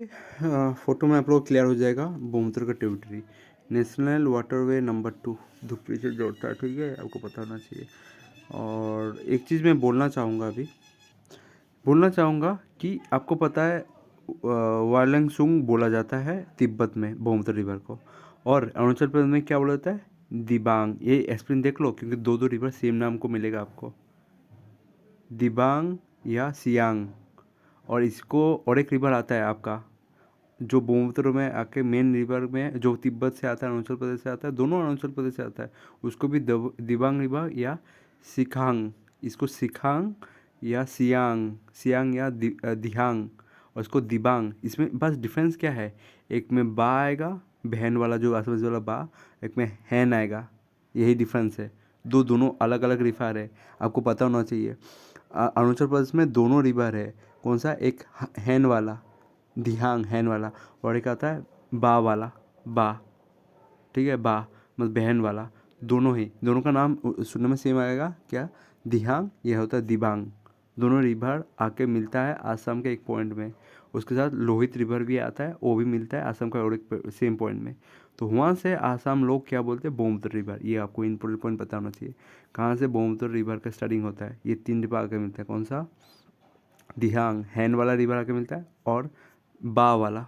Photo में आप लोग क्लियर हो जाएगा। बोमतर का टेरिटरी नेशनल वाटरवे नंबर 2 धुपरी से जोड़ता है, ठीक है, आपको पता होना चाहिए। और एक चीज़ मैं बोलना चाहूँगा कि आपको पता है वालंगसुंग बोला जाता है तिब्बत में बोमतर रिवर को, और अरुणाचल प्रदेश में क्या बोला जाता है, दिबांग। ये एक्सप्लेन देख लो, क्योंकि दो दो रिवर सेम नाम को मिलेगा आपको, दिबांग या सियांग। और इसको और एक रिवर आता है आपका, जो ब्रह्मपुत्र में आके मेन रिवर में, जो तिब्बत से आता है, अरुणाचल प्रदेश से आता है, दोनों अरुणाचल प्रदेश से आता है, उसको भी दिबांग रिवर या सिखांग, इसको सिखांग या सियांग, सियांग या दिहांग, और इसको दिबांग। इसमें बस डिफरेंस क्या है, एक में बा आएगा, बहन वाला जो आसपास वाला बा, एक में हैन आएगा, यही डिफरेंस है। दोनों अलग अलग रिवर है, आपको पता होना चाहिए। अरुणाचल प्रदेश में दोनों रिवर है। कौन सा, एक हैन वाला दिहांग हैन वाला, और एक आता है बा वाला, बा, ठीक है, बा मतलब बहन वाला। दोनों का नाम सुनने में सेम आएगा क्या, दिहांग, यह होता है दिबांग। दोनों रिवर आके मिलता है आसाम के एक पॉइंट में। उसके साथ लोहित रिवर भी आता है, वो भी मिलता है आसाम का और एक सेम पॉइंट में। तो वहाँ से आसाम लोग क्या बोलते हैं, बोमतर रिवर। ये आपको इम्पोर्टेंट पॉइंट पता होना चाहिए, कहाँ से बोमतर रिवर का स्टार्टिंग होता है। ये 3 रिवर आके मिलता है, कौन सा, दिहांग हैन वाला रिवर आके मिलता है, और बा वाला,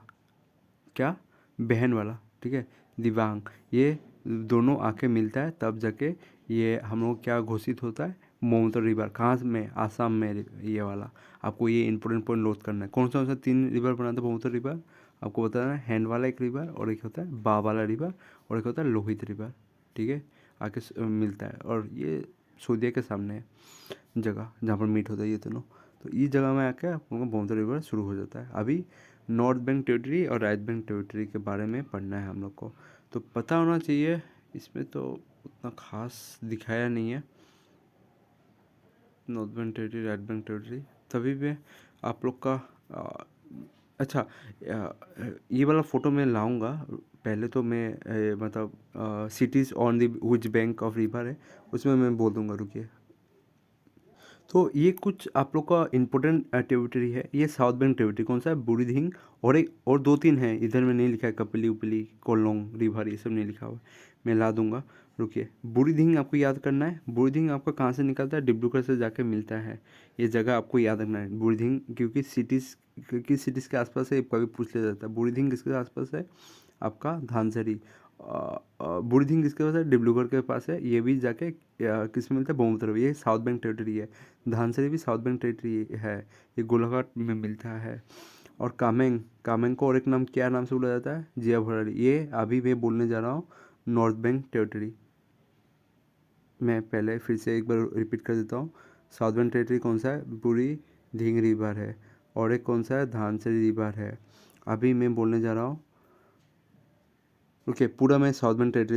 क्या, बहन वाला, ठीक है, दिबांग। ये दोनों आके मिलता है, तब जाके ये हम लोग क्या घोषित होता है, ब्रह्मपुत्र रिवर। कहाँ में, आसाम में ये वाला। आपको ये इंपॉर्टेंट पॉइंट नोट करना है। कौन सा 3 रिवर बनाता है ब्रह्मपुत्र रिवर, आपको बताना है। हैंड वाला एक रिवर, और एक होता है बा वाला रिवर, और एक होता है लोहित रिवर, ठीक है, आके मिलता है। और ये सूर्य के सामने है जगह जहाँ पर मीट होता है ये दोनों। तो इस जगह में आके आप लोगों को ब्रह्मपुत्र रिवर शुरू हो जाता है। अभी नॉर्थ बैंक टेरिटरी और राइट बैंक टेरिटरी के बारे में पढ़ना है हम लोग को, तो पता होना चाहिए। इसमें तो उतना खास दिखाया नहीं है, north bank territory right bank territory. तभी भी आप लोग का अच्छा, ये वाला फ़ोटो मैं लाऊंगा। पहले तो मैं मतलब cities on the which bank of river है, उसमें मैं बोल दूंगा, रुकिए। तो ये कुछ आप लोग का इम्पोर्टेंट टेरिटरी है। ये साउथ बैंक टेरिटरी कौन सा है, बुरीदिंग, और एक और 2-3 है इधर में नहीं लिखा है, कपिली उपली कोलोंग रिवर, ये सब नहीं लिखा हुआ है, मैं ला दूंगा, रुकिए। बुरीदिंग आपको याद करना है। बुरीदिंग आपका कहाँ से निकलता है, डिब्रूगढ़ से जाके मिलता है। ये जगह आपको याद रखना है, बुरीदिंग, क्योंकि सिटीज़ के आसपास है, कभी पूछ लिया जाता है। बुरीदिंग किसके आसपास है, आपका धानसरी। बुरीदिंग किसके पास है, डिब्रूगढ़ के पास है। ये भी जाके किस में मिलता है, ब्रह्मपुत्र। ये साउथ बैंक टेरिटरी है। धानसरी भी साउथ बैंक टेरिटरी है, ये गोलाघाट में मिलता है। और कामेंग, कामेंग को और एक नाम क्या नाम से बोला जाता है, जिया भराली। ये अभी मैं बोलने जा रहा हूँ नॉर्थ बैंक टेरिटरी। मैं पहले फिर से एक बार रिपीट कर देता हूँ। साउथ बैंक टेरिटरी कौन सा है, बुरी ढींग रिवर है, और एक कौन सा है, धानसरी रिवर है। अभी मैं बोलने जा रहा हूँ, ओके, पूरा मैं साउथ बैंक टेरिटरी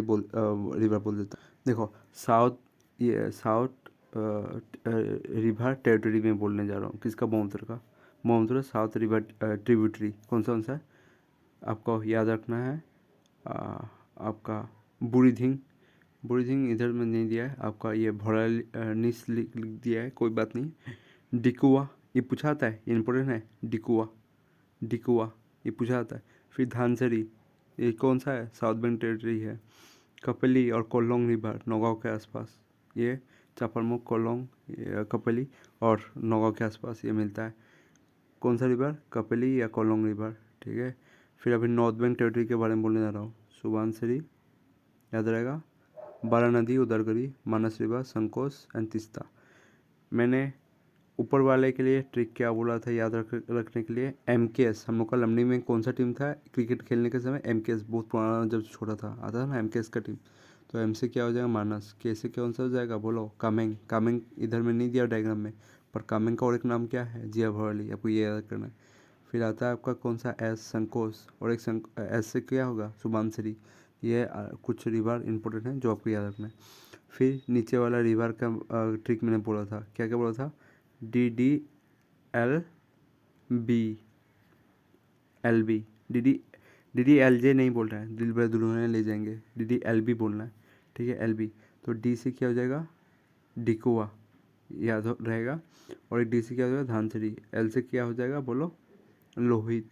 रिवर बोल देता हूँ। देखो, साउथ, ये साउथ रिवर टेरिटरी में बोलने जा रहा हूँ, किसका, ब्रह्मपुत्र का। ब्रह्मपुत्र साउथ रिवर ट्रिब्यूटरी कौन सा है, आपको याद रखना है। आ, आपका बुरीथिंग, बुरीथिंग इधर में नहीं दिया है आपका, ये भोराली निस लिख दिया है, कोई बात नहीं। डिकुआ, ये पूछा आता है, ये इंपॉर्टेंट है। डिकुआ, डिकुआ, ये पूछा आता है। फिर धानसरी, ये कौन सा है, साउथ बैंक टेरिटरी है। कपली और कोलोंग रिवर नौगांव के आसपास, ये चापरमुख, कोलोंग, कपली और नौगांव के आसपास ये मिलता है। कौन सा रिवर, कपली या कोलोंग रिवर, ठीक है। फिर अभी नॉर्थ बैंक टेरिटरी के बारे में बोलने जा रहा हूँ। सुबनसिरी, याद रहेगा, बारा नदी, उदरगरी, मानस रिवर, संकोस एंड तीस्ता। मैंने ऊपर वाले के लिए ट्रिक क्या बोला था याद रखने के लिए, एमकेएस। हम लोग का लमनी में कौन सा टीम था क्रिकेट खेलने के समय, एमकेएस, बहुत पुराना, जब छोटा था आता था ना एमकेएस का टीम। तो एम से क्या हो जाएगा, मानस, के से कौन सा हो जाएगा, बोलो, कामेंग। कामेंग इधर में नहीं दिया डायग्राम में, पर कामेंग का और एक नाम क्या है, जिया भवाली, आपको ये याद करना है। फिर आता है आपका कौन सा, एस, संकोस, और एक एस से क्या होगा, सुबनसिरी। ये कुछ रिवर इंपॉर्टेंट है जो आपको याद रखना है। फिर नीचे वाला रिवर का ट्रिक मैंने बोला था, क्या क्या बोला था, DDLB, LB, DDLJ नहीं बोल रहा है, दिल भर दुल्हनिया ले जाएंगे, DDLB बोलना है, ठीक है, LB। तो डी से क्या हो जाएगा, डिकुआ, याद रहेगा। और एक डी से क्या हो जाएगा, धानसरी। एल से क्या हो जाएगा, बोलो, लोहित,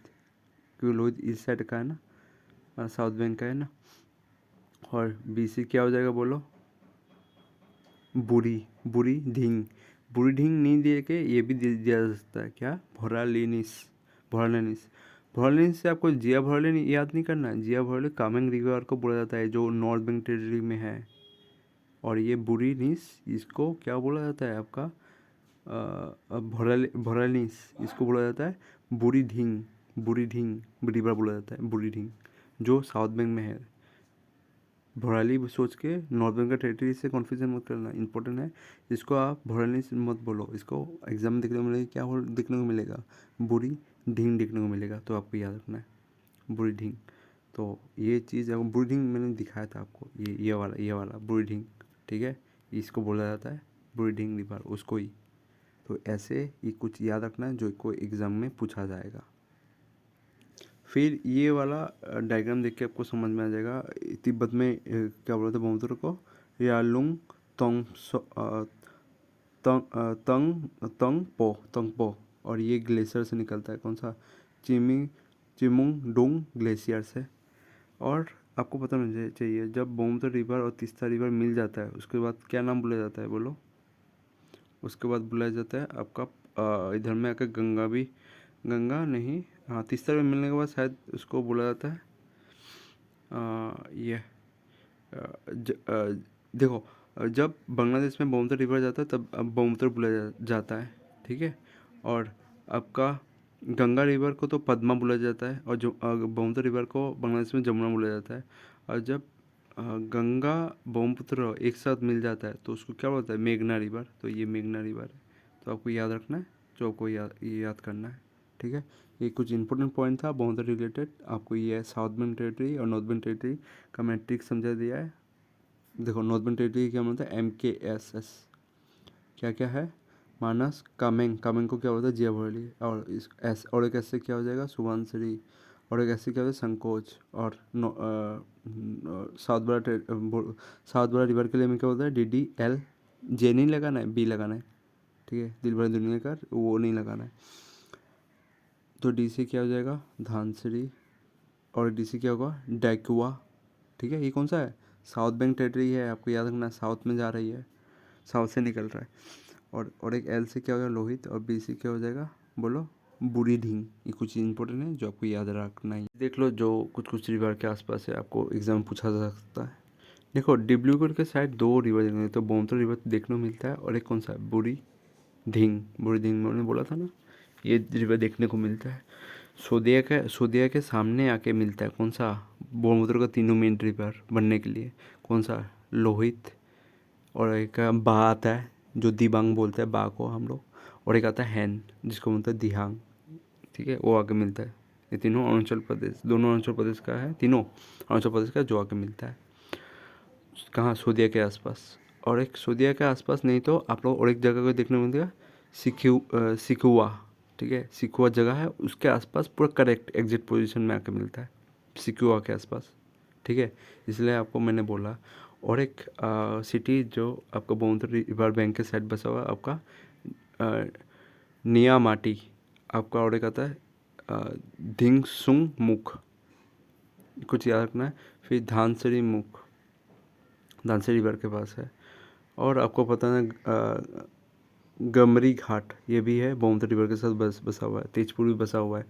क्योंकि लोहित इस साइड का है ना, साउथ बैंक का है ना। और BC क्या हो जाएगा बोलो? बुरी बुरी ढींग। बुरी ढींग नहीं दे के ये भी दिया जा सकता है, क्या? भोरालिनिस। भोरालिनिस। भोरालिनिस से आपको जिया भोरालिन याद नहीं करना। जिया भोरालिन कामेंग रिवर को बोला जाता है जो नॉर्थ बैंक टेरिटरी में है। और ये बुरी नीस, इसको क्या बोला जाता है आपका? भोरालिनिस, इसको बोला जाता है बुरी ढींग। बुरी ढींग रिवर बोला जाता है, बुरी ढींग, जो साउथ बैंक में है। भोराली सोच के नॉर्थ बैंक का टेरिटरी से कन्फ्यूजन मत करना, इंपॉर्टेंट है। इसको आप भोराली से मत बोलो, इसको एग्जाम में देखने को मिलेगा, क्या हो देखने को मिलेगा? बुरी ढींग देखने को मिलेगा, तो आपको याद रखना है बुरी ढींग। तो ये चीज़ बुरी ढींग मैंने दिखाया था आपको, ये वाला बुरी ढींग, ठीक है। इसको बोला जाता है बुरी ढींग रिवर, उसको ही। तो ऐसे ये कुछ याद रखना है जो कोई एग्ज़ाम में पूछा जाएगा। फिर ये वाला डायग्राम देख के आपको समझ में आ जाएगा। तिब्बत में क्या बोला था ब्रह्मपुत्र को? यालुंग तोंग तंग पो। और ये ग्लेशियर से निकलता है, कौन सा? चिमुंगडोंग ग्लेशियर से। और आपको पता होना चाहिए, जब ब्रह्मपुत्र रिवर और तीस्ता रिवर मिल जाता है उसके बाद क्या नाम बोला जाता है बोलो? उसके बाद बुलाया जाता है आपका इधर में आकर गंगा नहीं, हाँ, तीस्ता रिवर मिलने के बाद शायद उसको बोला जाता है ये देखो, जब बांग्लादेश में ब्रह्मपुत्र रिवर जाता है तब अब ब्रह्मपुत्र बुलाया जाता है, ठीक है। और आपका गंगा रिवर को तो पद्मा बुलाया जाता है, और जो ब्रह्मपुत्र रिवर को बांग्लादेश में जमुना बुलाया जाता है। और जब गंगा ब्रह्मपुत्र एक साथ मिल जाता है तो उसको क्या बोलता है? मेघना रिवर। तो ये मेघना रिवर है, तो आपको याद रखना है, जो आपको याद करना है, ठीक है। ये कुछ इंपॉर्टेंट पॉइंट था बहुत रिलेटेड। आपको ये साउथ बैंक टेरिटरी और नॉर्थ बैंक टेरिटरी का मैट्रिक्स समझा दिया है। देखो, नॉर्थ बैंक टेरिटरी क्या मतलब है? MKSS क्या क्या है? मानस, कामेंग को क्या बोलता है? जिया भोराली। और इस एस और एक ऐसे क्या हो जाएगा? सुबनसिरी। और एक ऐसे क्या होता है? संकोच। और साउथ बड़ा रिवर के लिए में क्या बोलता है? DDL। जे नहीं लगाना है, B लगाना है, ठीक है। दिल भर दुनिया का वो नहीं लगाना है। तो D से क्या हो जाएगा? धानसिरी। और D से क्या होगा? डैकुआ, ठीक है। ये कौन सा है? साउथ बैंक टेरिटरी है, आपको याद रखना है, साउथ में जा रही है, साउथ से निकल रहा है। और एक L से क्या हो जाएगा? लोहित। और B से क्या हो जाएगा बोलो? बुरी ढींग। ये कुछ इंपॉर्टेंट है जो आपको याद रखना है। देख लो, जो कुछ कुछ रिवर के आसपास है आपको एग्जाम में पूछा जा सकता है। देखो, डिब्रूगढ़ के साइड 2 रिवर देखने, तो ब्रह्मपुत्र रिवर देखने को मिलता है, और एक कौन सा है? बुरी ढींग मैंने बोला था ना, ये रिवर देखने को मिलता है। सोदिया के सामने आके मिलता है, कौन सा? ब्रह्मपुत्र का तीनों मेन रिवर बनने के लिए, कौन सा? लोहित। और एक बा आता है, जो दिबांग बोलते हैं बा को हम लोग। और एक आता है हैन, जिसको बोलते हैं दिहांग, ठीक है। वो आके मिलता है। ये तीनों अरुणाचल प्रदेश, दोनों अरुणाचल प्रदेश का है, तीनों अरुणाचल प्रदेश का, जो आके मिलता है कहाँ? सोदिया के आसपास। और एक सोदिया के आसपास नहीं तो आप लोग और एक जगह को देखने को मिलेगा, सिकुआ, ठीक है। सिकुआ जगह है, उसके आसपास पूरा करेक्ट एग्जिट पोजीशन में आके मिलता है, सिकुआ के आसपास, ठीक है। इसलिए आपको मैंने बोला। और एक सिटी जो आपका ब्रह्मपुत्र रिवर बैंक के साइड बसा हुआ है आपका, निया माटी आपका। और एक आता है धिंगसुंग मुख, कुछ याद रखना है। फिर धानसरी मुख, धानसरी रिवर के पास है। और आपको पता है गमरी घाट, ये भी है ब्रह्मपुत्र रिवर के साथ बसा हुआ है। तेजपुर भी बसा हुआ है,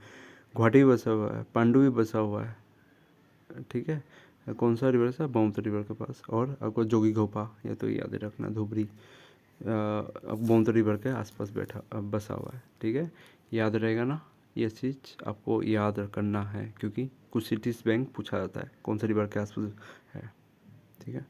गुवाहाटी भी बसा हुआ है, पांडु भी बसा हुआ है, ठीक है। कौन सा रिवर है? ब्रह्मपुत्र रिवर के पास। और आपको जोगी घोपा, ये तो याद रखना, धुबरी ब्रह्मपुत्र रिवर के आसपास बसा हुआ है, ठीक है। याद रहेगा ना? ये चीज़ आपको याद करना है, क्योंकि कुछ सिटीज़ बैंक पूछा जाता है कौन सा रिवर के आसपास है, ठीक है।